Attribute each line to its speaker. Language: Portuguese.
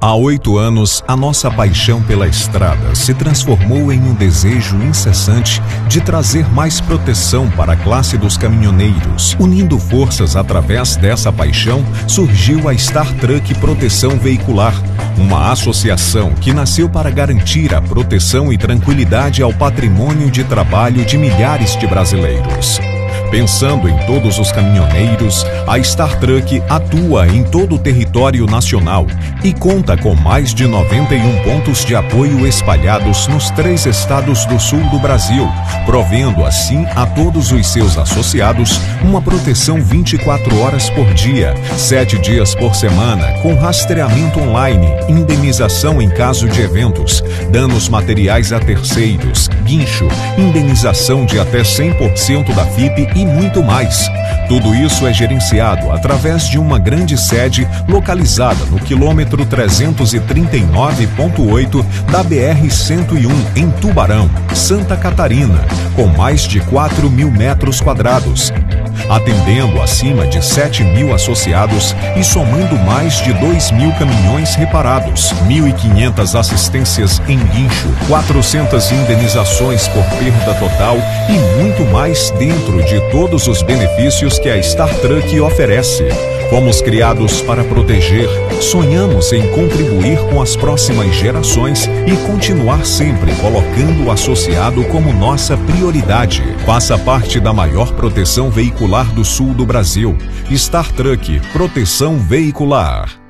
Speaker 1: Há 8 anos, a nossa paixão pela estrada se transformou em um desejo incessante de trazer mais proteção para a classe dos caminhoneiros. Unindo forças através dessa paixão, surgiu a Star Truck Proteção Veicular, uma associação que nasceu para garantir a proteção e tranquilidade ao patrimônio de trabalho de milhares de brasileiros. Pensando em todos os caminhoneiros, a Star Truck atua em todo o território nacional e conta com mais de 91 pontos de apoio espalhados nos 3 estados do sul do Brasil, provendo assim a todos os seus associados uma proteção 24 horas por dia, 7 dias por semana, com rastreamento online, indenização em caso de eventos, danos materiais a terceiros, guincho, indenização de até 100% da FIP e muito mais. Tudo isso é gerenciado através de uma grande sede localizada no quilômetro 339.8 da BR-101 em Tubarão, Santa Catarina, com mais de 4.000 metros quadrados, atendendo acima de 7.000 associados e somando mais de 2.000 caminhões reparados, 1.500 assistências em guincho, 400 indenizações por perda total e muito mais dentro de todos os benefícios que a Star Truck oferece. Fomos criados para proteger, sonhamos em contribuir com as próximas gerações e continuar sempre colocando o associado como nossa prioridade. Faça parte da maior proteção veicular do sul do Brasil. Star Truck Proteção Veicular.